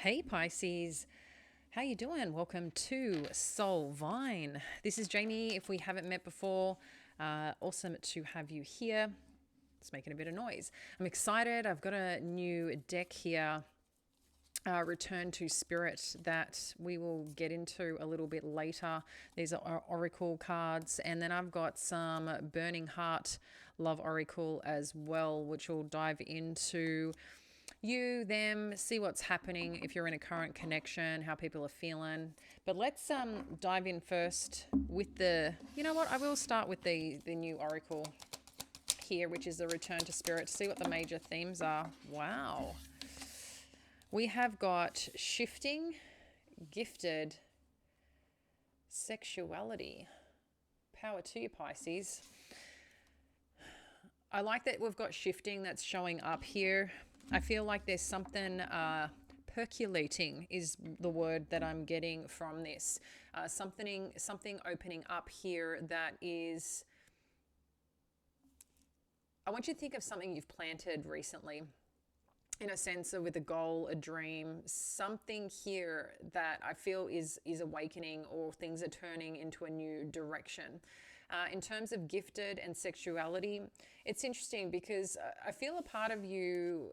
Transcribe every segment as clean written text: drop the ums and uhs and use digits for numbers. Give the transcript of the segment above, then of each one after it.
Hey Pisces, how you doing? Welcome to Soul Vine. This is Jamie. If we haven't met before, awesome to have you here. It's making a bit of noise. I'm excited. I've got a new deck here, Return to Spirit, that we will get into a little bit later. These are oracle cards, and then I've got some Burning Heart Love Oracle as well, which will dive into you, them, see what's happening if you're in a current connection, how people are feeling. But let's dive in first with you know what, I will start with the new oracle here, which is the Return to Spirit, to see what the major themes are. Wow. We have got shifting, gifted, sexuality. Power to you, Pisces. I like that we've got shifting that's showing up here. I feel like there's something percolating is the word that I'm getting from this. Something opening up here that is... I want you to think of something you've planted recently, in a sense of with a goal, a dream, something here that I feel is awakening, or things are turning into a new direction. In terms of gifted and sexuality, it's interesting because I feel a part of you,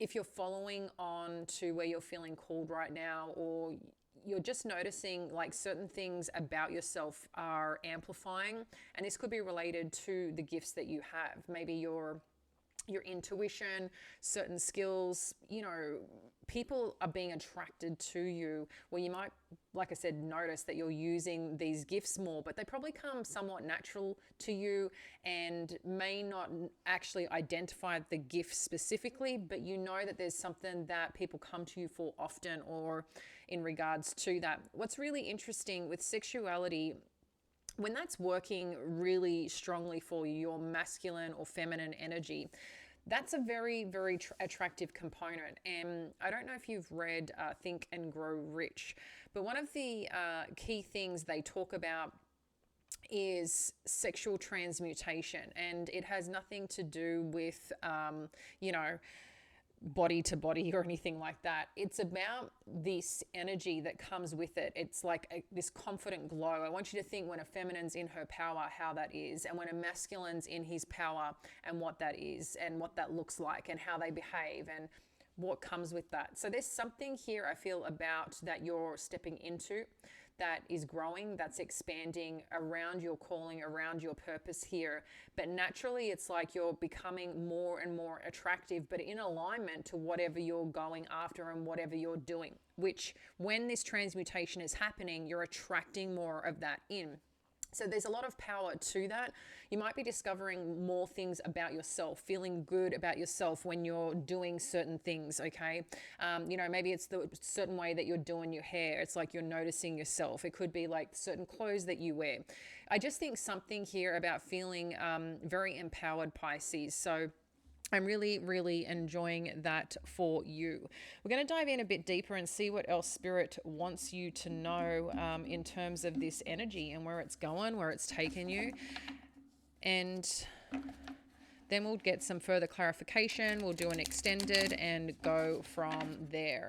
if you're following on to where you're feeling called right now, or you're just noticing like certain things about yourself are amplifying, and this could be related to the gifts that you have. Maybe your intuition, certain skills, people are being attracted to you, where you might, like I said, notice that you're using these gifts more, but they probably come somewhat natural to you and may not actually identify the gift specifically, but you know that there's something that people come to you for often, or in regards to that. What's really interesting with sexuality, when that's working really strongly for you, your masculine or feminine energy, that's a very, very attractive component. And I don't know if you've read Think and Grow Rich, but one of the key things they talk about is sexual transmutation. And it has nothing to do with, body to body or anything like that. It's about this energy that comes with it. It's like this confident glow. I want you to think when a feminine's in her power, how that is, and when a masculine's in his power, and what that is, and what that looks like, and how they behave, and what comes with that. So there's something here I feel about that you're stepping into, that is growing, that's expanding around your calling, around your purpose here. But naturally, it's like you're becoming more and more attractive, but in alignment to whatever you're going after and whatever you're doing, which when this transmutation is happening, you're attracting more of that in. So there's a lot of power to that. You might be discovering more things about yourself, feeling good about yourself when you're doing certain things, okay? Maybe it's the certain way that you're doing your hair. It's like you're noticing yourself. It could be like certain clothes that you wear. I just think something here about feeling very empowered, Pisces. So I'm really, really enjoying that for you. We're going to dive in a bit deeper and see what else Spirit wants you to know in terms of this energy and where it's going, where it's taken you. And then we'll get some further clarification. We'll do an extended and go from there.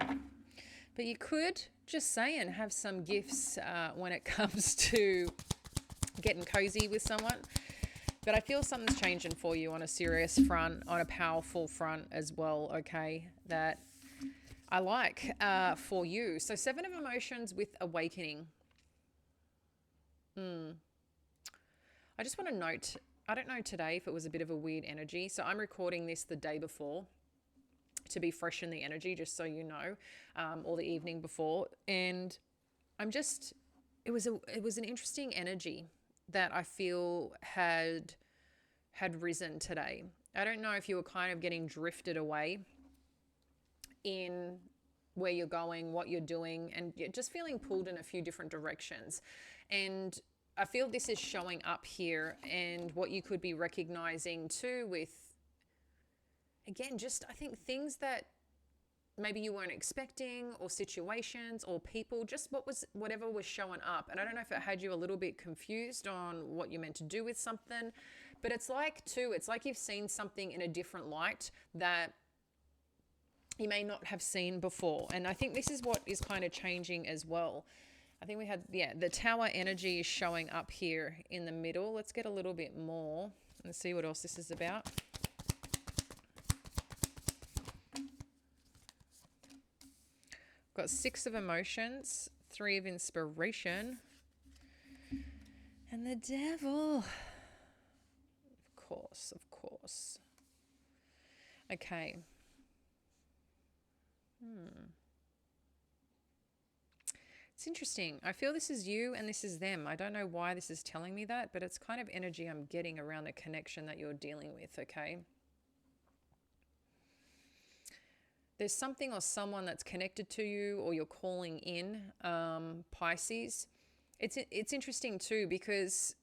But you could, just saying, have some gifts when it comes to getting cozy with someone. But I feel something's changing for you on a serious front, on a powerful front as well, okay, that I like for you. So 7 of Emotions with Awakening. I just want to note, I don't know today if it was a bit of a weird energy. So I'm recording this the day before to be fresh in the energy, just so you know, or the evening before. And it was an interesting energy that I feel had risen today. I don't know if you were kind of getting drifted away in where you're going, what you're doing, and you're just feeling pulled in a few different directions. And I feel this is showing up here, and what you could be recognizing too with, again, just I think things that maybe you weren't expecting, or situations or people, just whatever was showing up. And I don't know if it had you a little bit confused on what you meant to do with something, but it's like you've seen something in a different light that you may not have seen before. And I think this is what is kind of changing as well. I think we had, yeah, the Tower energy is showing up here in the middle. Let's get a little bit more and see what else this is about. Got 6 of emotions, 3 of inspiration, and the Devil. Of course, of course. Okay. It's interesting. I feel this is you and this is them. I don't know why this is telling me that, but it's kind of energy I'm getting around a connection that you're dealing with, okay? There's something or someone that's connected to you or you're calling in, Pisces. It's interesting too, because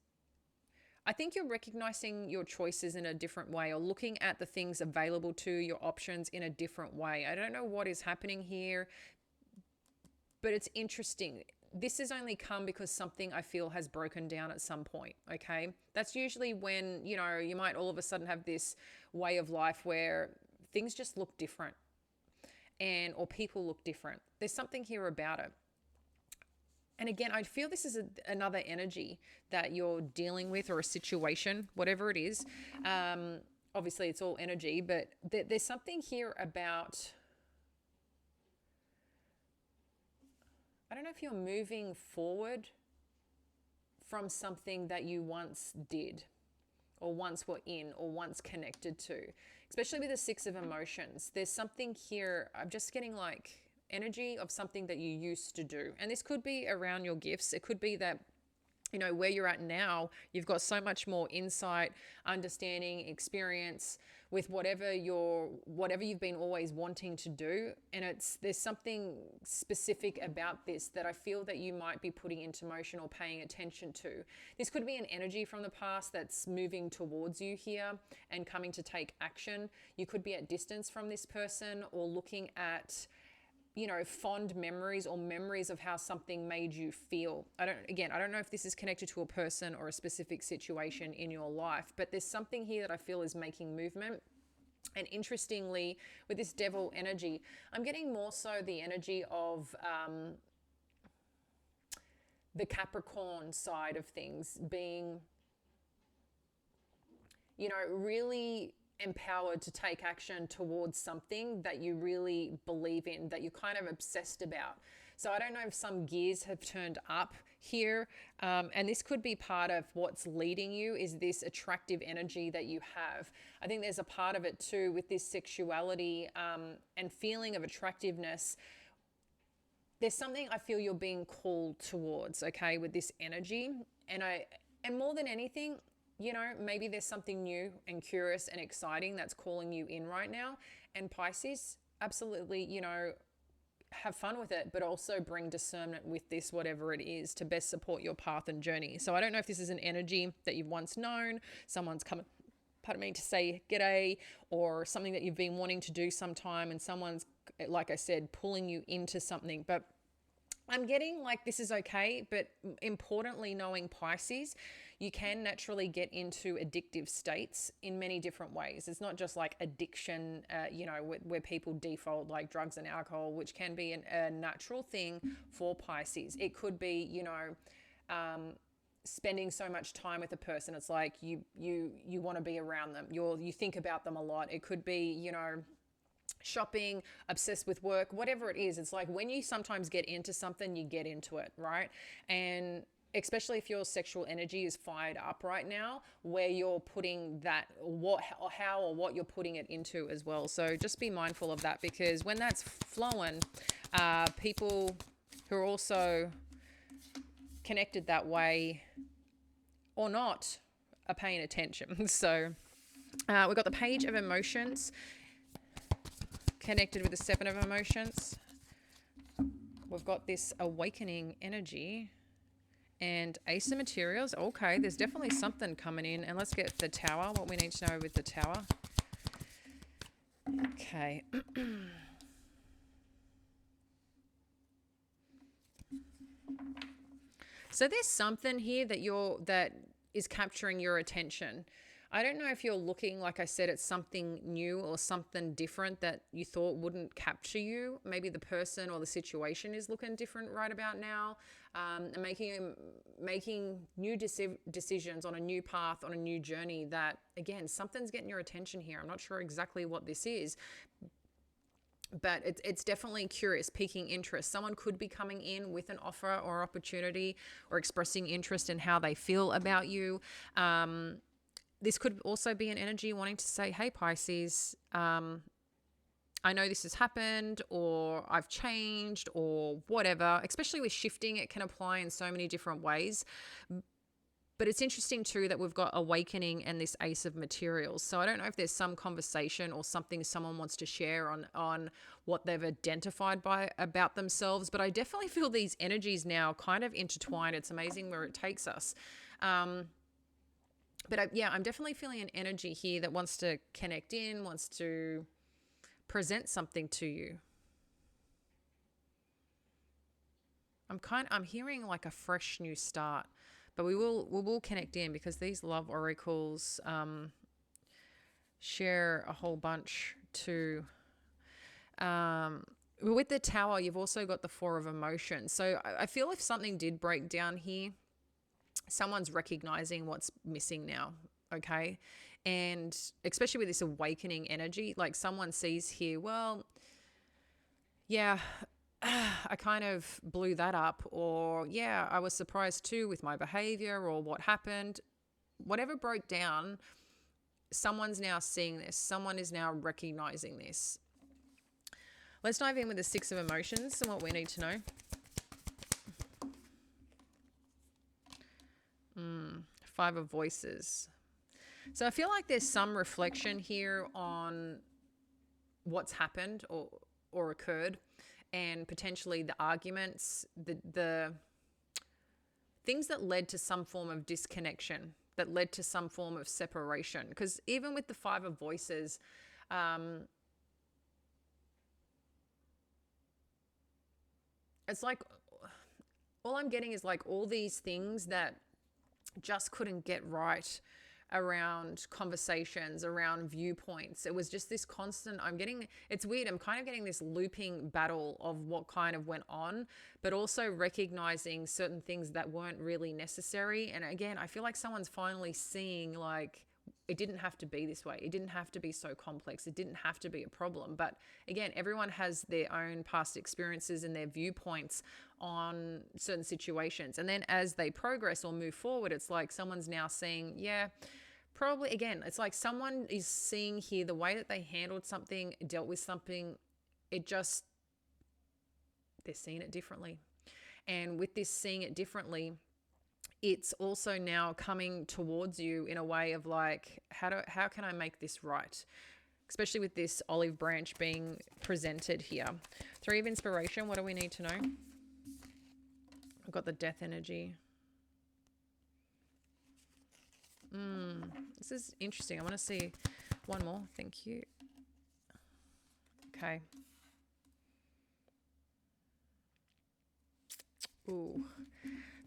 I think you're recognizing your choices in a different way, or looking at the things available to your options in a different way. I don't know what is happening here, but it's interesting. This has only come because something I feel has broken down at some point, okay? That's usually when, you know, you might all of a sudden have this way of life where things just look different, or people look different. There's something here about it. And again, I feel this is another energy that you're dealing with, or a situation, whatever it is. Obviously, it's all energy, but there's something here about, I don't know if you're moving forward from something that you once did, or once were in, or once connected to, especially with the 6 of emotions. There's something here, I'm just getting like energy of something that you used to do. And this could be around your gifts. It could be that, you know, where you're at now, you've got so much more insight, understanding, experience with whatever you've been always wanting to do. And there's something specific about this that I feel that you might be putting into motion or paying attention to. This could be an energy from the past that's moving towards you here and coming to take action. You could be at distance from this person, or looking at, you know, fond memories or memories of how something made you feel. I don't know if this is connected to a person or a specific situation in your life, but there's something here that I feel is making movement. And interestingly, with this Devil energy, I'm getting more so the energy of the Capricorn side of things, being, you know, really empowered to take action towards something that you really believe in, that you're kind of obsessed about. So I don't know if some gears have turned up here, and this could be part of what's leading you, is this attractive energy that you have. I think there's a part of it too with this sexuality and feeling of attractiveness. There's something I feel you're being called towards, okay, with this energy. And more than anything, you know, maybe there's something new and curious and exciting that's calling you in right now. And Pisces, absolutely, you know, have fun with it, but also bring discernment with this, whatever it is, to best support your path and journey. So I don't know if this is an energy that you've once known, someone's come, pardon me, to say g'day, or something that you've been wanting to do sometime, and someone's, like I said, pulling you into something. But I'm getting like this is okay, but importantly, knowing Pisces, you can naturally get into addictive states in many different ways. It's not just like addiction, you know, where people default like drugs and alcohol, which can be a natural thing for Pisces. It could be, you know, spending so much time with a person, it's like you want to be around them. You think about them a lot. It could be, you know, shopping, obsessed with work, whatever it is. It's like when you sometimes get into something, you get into it, right? And especially if your sexual energy is fired up right now, where you're putting that, how or what you're putting it into as well. So just be mindful of that, because when that's flowing, people who are also connected that way or not are paying attention. So we've got the Page of Emotions connected with the 7 of Emotions. We've got this awakening energy and Ace of Materials. Okay, there's definitely something coming in. And let's get the Tower, what we need to know with the Tower. Okay. So there's something here that is capturing your attention. I don't know if you're looking, like I said, at something new or something different that you thought wouldn't capture you. Maybe the person or the situation is looking different right about now, and making new decisions on a new path, on a new journey. That again, something's getting your attention here. I'm not sure exactly what this is, but it's definitely curious, piquing interest. Someone could be coming in with an offer or opportunity or expressing interest in how they feel about you. This could also be an energy wanting to say, hey, Pisces, I know this has happened, or I've changed, or whatever. Especially with shifting, it can apply in so many different ways. But it's interesting too that we've got awakening and this ace of materials. So I don't know if there's some conversation or something someone wants to share on what they've identified about themselves. But I definitely feel these energies now kind of intertwined. It's amazing where it takes us. But I'm definitely feeling an energy here that wants to connect in, wants to present something to you. I'm hearing like a fresh new start. But we will connect in because these love oracles share a whole bunch too. With the Tower, you've also got the Four of Emotions. So I feel if something did break down here, someone's recognizing what's missing now, okay? And especially with this awakening energy, like someone sees here, well, yeah, I kind of blew that up, or yeah, I was surprised too with my behavior or what happened. Whatever broke down, someone's now seeing this. Someone is now recognizing this. Let's dive in with the Six of Emotions and what we need to know. Five of Voices. So I feel like there's some reflection here on what's happened or occurred, and potentially the arguments, the things that led to some form of disconnection, that led to some form of separation. Because even with the Five of Voices, it's like all I'm getting is like all these things that just couldn't get right around conversations, around viewpoints. It was just this constant, it's weird, I'm kind of getting this looping battle of what kind of went on, but also recognizing certain things that weren't really necessary. And again, I feel like someone's finally seeing like, it didn't have to be this way. It didn't have to be so complex. It didn't have to be a problem. But again, everyone has their own past experiences and their viewpoints on certain situations. And then as they progress or move forward, it's like someone's now seeing, yeah, probably, again, it's like someone is seeing here the way that they handled something, dealt with something, they're seeing it differently. And with this seeing it differently, it's also now coming towards you in a way of like, how can I make this right? Especially with this olive branch being presented here. Three of Inspiration, what do we need to know? I've got the Death energy. This is interesting. I want to see one more. Thank you. Okay. Ooh.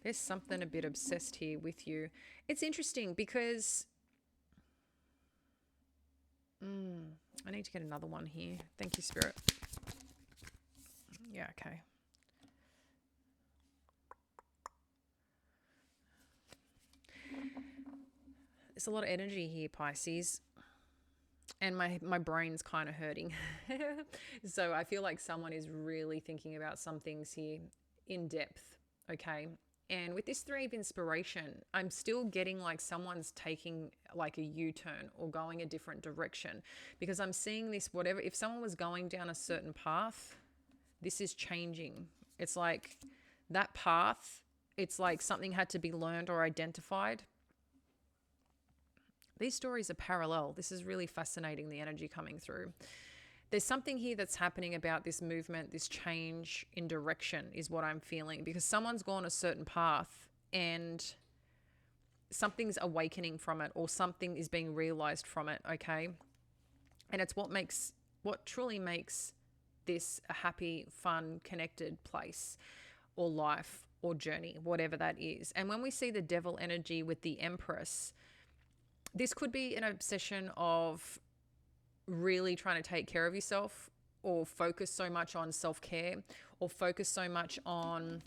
There's something a bit obsessed here with you. It's interesting because I need to get another one here. Thank you, Spirit. Yeah, okay. There's a lot of energy here, Pisces. And my brain's kind of hurting. So I feel like someone is really thinking about some things here in depth, okay? And with this Three of Inspiration, I'm still getting like someone's taking like a U-turn or going a different direction, because I'm seeing this, whatever, if someone was going down a certain path, this is changing. It's like that path, it's like something had to be learned or identified. These stories are parallel. This is really fascinating, the energy coming through. There's something here that's happening about this movement, this change in direction is what I'm feeling, because someone's gone a certain path and something's awakening from it, or something is being realized from it, okay? And it's what truly makes this a happy, fun, connected place or life or journey, whatever that is. And when we see the Devil energy with the Empress, This could be an obsession of really trying to take care of yourself, or focus so much on self-care, or focus so much on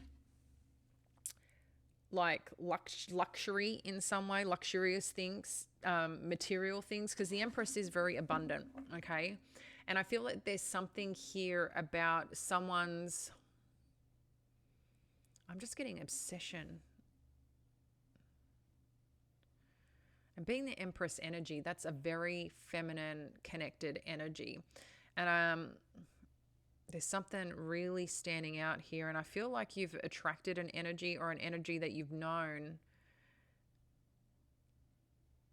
like luxury in some way, luxurious things, material things, because the Empress is very abundant, okay? And I feel like there's something here about someone's, I'm just getting obsession. And being the Empress energy, that's a very feminine connected energy. And there's something really standing out here. And I feel like you've attracted an energy, or an energy that you've known.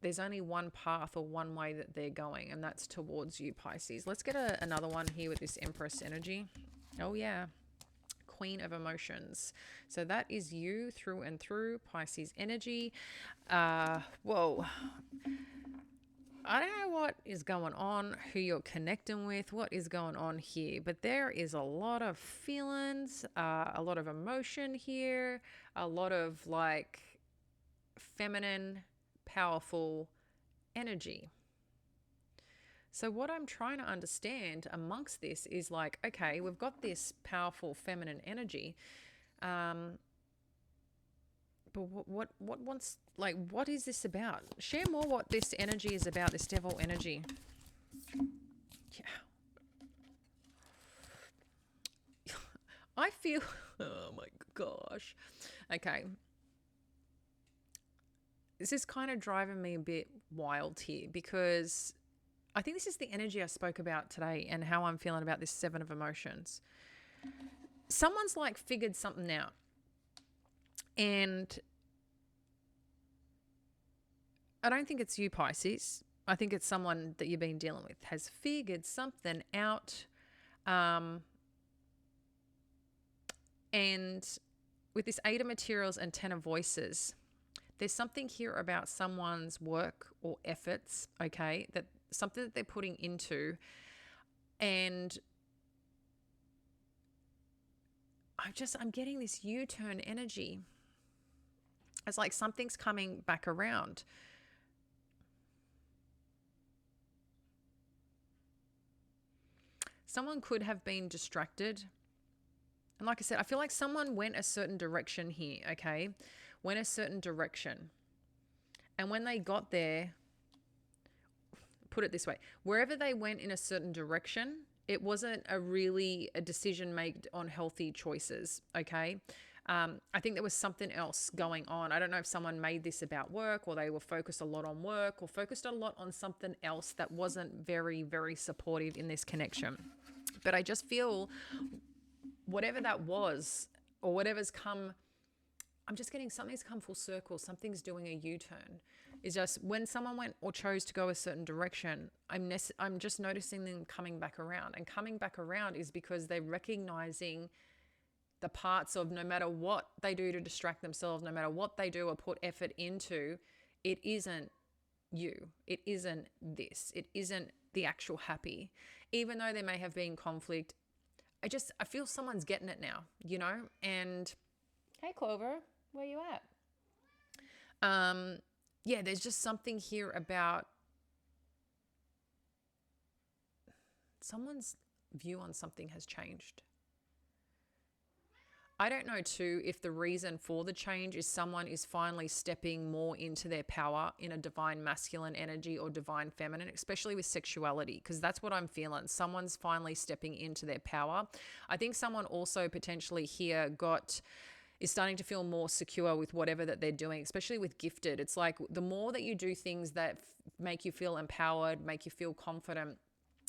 There's only one path or one way that they're going, and that's towards you, Pisces. Let's get another one here with this Empress energy. Oh, yeah. Queen of Emotions. So that is you through and through, Pisces energy. Whoa. I don't know what is going on, who you're connecting with, what is going on here, but there is a lot of feelings, a lot of emotion here, a lot of like feminine, powerful energy. So what I'm trying to understand amongst this is like, okay, we've got this powerful feminine energy, but what wants, like, what is this about? Share more what this energy is about, this devil energy. Yeah. I feel, oh my gosh. Okay. This is kind of driving me a bit wild here, because I think this is the energy I spoke about today and how I'm feeling about this 7 of emotions. Someone's like figured something out. And I don't think it's you, Pisces. I think it's someone that you've been dealing with has figured something out. And with this 8 of materials and 10 of voices, there's something here about someone's work or efforts, okay, that something that they're putting into. And I'm getting this U-turn energy. It's like something's coming back around. Someone could have been distracted. And like I said, I feel like someone went a certain direction here, okay? Went a certain direction. And when they got there, put it this way, wherever they went in a certain direction, it wasn't a decision made on healthy choices, okay? I think there was something else going on. I don't know if someone made this about work, or they were focused a lot on work, or focused a lot on something else that wasn't very, very supportive in this connection. But I just feel whatever that was, or whatever's come, I'm just getting something's come full circle. Something's doing a U-turn. It's just when someone went or chose to go a certain direction, I'm just noticing them coming back around. And coming back around is because they're recognizing the parts of, no matter what they do to distract themselves, no matter what they do or put effort into, it isn't you. It isn't this. It isn't the actual happy. Even though there may have been conflict, I feel someone's getting it now, you know? And hey, Clover, where you at? Yeah, there's just something here about someone's view on something has changed. I don't know too if the reason for the change is someone is finally stepping more into their power in a divine masculine energy or divine feminine, especially with sexuality, because that's what I'm feeling. Someone's finally stepping into their power. I think someone also potentially here is starting to feel more secure with whatever that they're doing, especially with gifted. It's like the more that you do things that make you feel empowered, make you feel confident,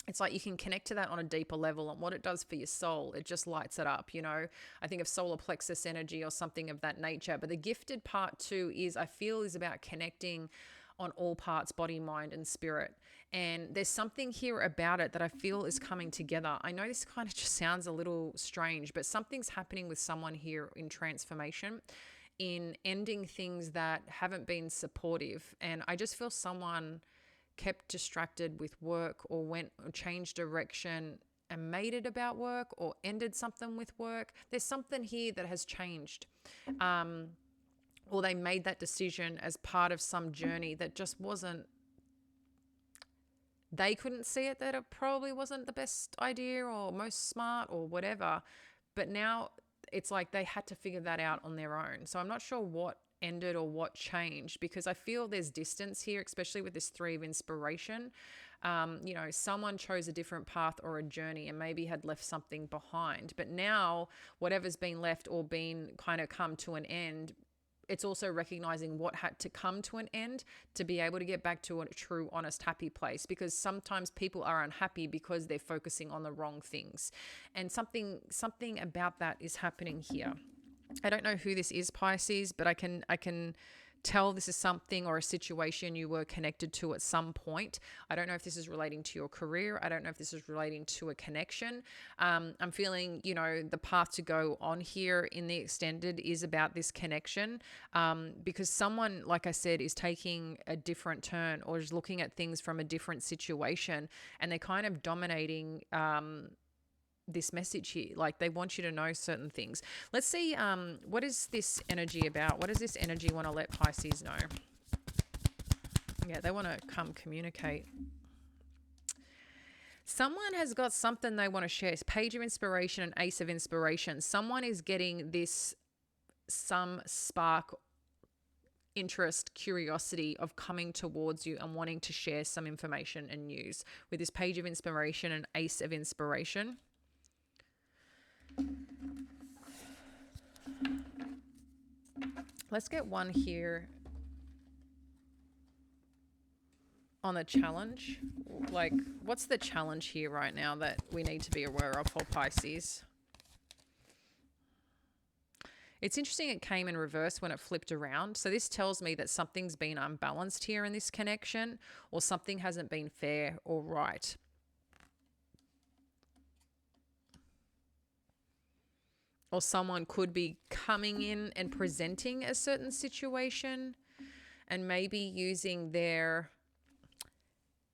it's like you can connect to that on a deeper level, and what it does for your soul, it just lights it up, you know. I think of solar plexus energy or something of that nature. But the gifted part too is about connecting on all parts, body, mind, and spirit. And there's something here about it that I feel is coming together. I know this kind of just sounds a little strange, but something's happening with someone here in transformation, in ending things that haven't been supportive. And I just feel someone kept distracted with work, or went or changed direction and made it about work, or ended something with work. There's something here that has changed. Or they made that decision as part of some journey that just wasn't they couldn't see it, that it probably wasn't the best idea or most smart or whatever. But now it's like they had to figure that out on their own. So I'm not sure what ended or what changed, because I feel there's distance here, especially with this three of inspiration. Someone chose a different path or a journey and maybe had left something behind. But now, whatever's been left or been kind of come to an end, it's also recognizing what had to come to an end to be able to get back to a true, honest, happy place. Because sometimes people are unhappy because they're focusing on the wrong things. And something about that is happening here. I don't know who this is, Pisces, but I can tell this is something or a situation you were connected to at some point. I don't know if this is relating to your career. I don't know if this is relating to a connection. I'm feeling, the path to go on here in the extended is about this connection, because someone, like I said, is taking a different turn or is looking at things from a different situation, and they're kind of dominating this message here. Like, they want you to know certain things. Let's see, what is this energy about? What does this energy want to let Pisces know? Yeah, they want to come communicate. Someone has got something they want to share. It's Page of Inspiration and Ace of Inspiration. Someone is getting some spark, interest, curiosity of coming towards you and wanting to share some information and news with this Page of Inspiration and Ace of Inspiration. Let's get one here on the challenge. Like, what's the challenge here right now that we need to be aware of for Pisces? It's interesting it came in reverse when it flipped around. So this tells me that something's been unbalanced here in this connection, or something hasn't been fair or right. Or someone could be coming in and presenting a certain situation and maybe using their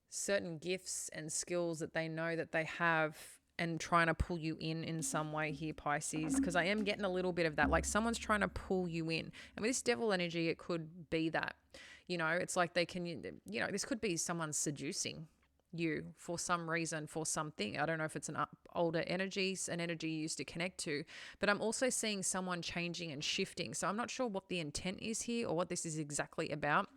certain gifts and skills that they know that they have and trying to pull you in some way here, Pisces, because I am getting a little bit of that. Like, someone's trying to pull you in. And with this devil energy, it could be that, it's like they can, this could be someone seducing you for some reason, for something. I don't know if it's an older energy, an energy you used to connect to, but I'm also seeing someone changing and shifting. So I'm not sure what the intent is here or what this is exactly about.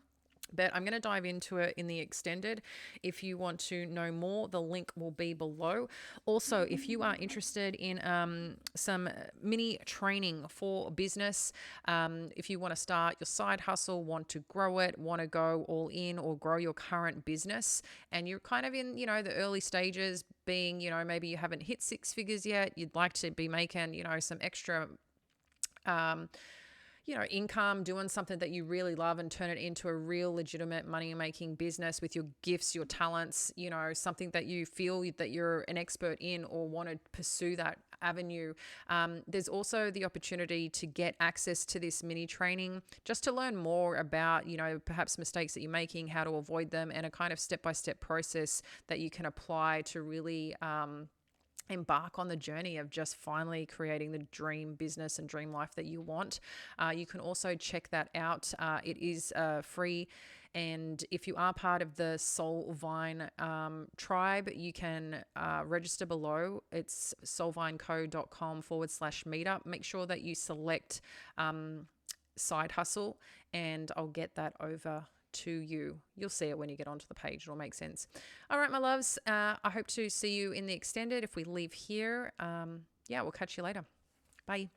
But I'm going to dive into it in the extended. If you want to know more, the link will be below. Also, if you are interested in some mini training for business, if you want to start your side hustle, want to grow it, want to go all in or grow your current business, and you're kind of in, the early stages, being, maybe you haven't hit six figures yet, you'd like to be making, some extra income, doing something that you really love and turn it into a real legitimate money-making business with your gifts, your talents, something that you feel that you're an expert in or want to pursue that avenue. There's also the opportunity to get access to this mini training just to learn more about, perhaps mistakes that you're making, how to avoid them, and a kind of step-by-step process that you can apply to really embark on the journey of just finally creating the dream business and dream life that you want. You can also check that out. It is free. And if you are part of the Soul Vine tribe, you can register below. It's soulvineco.com/meetup. Make sure that you select side hustle, and I'll get that over to you. You'll see it when you get onto the page. It'll make sense. All right, my loves. I hope to see you in the extended. If we leave here, we'll catch you later. Bye.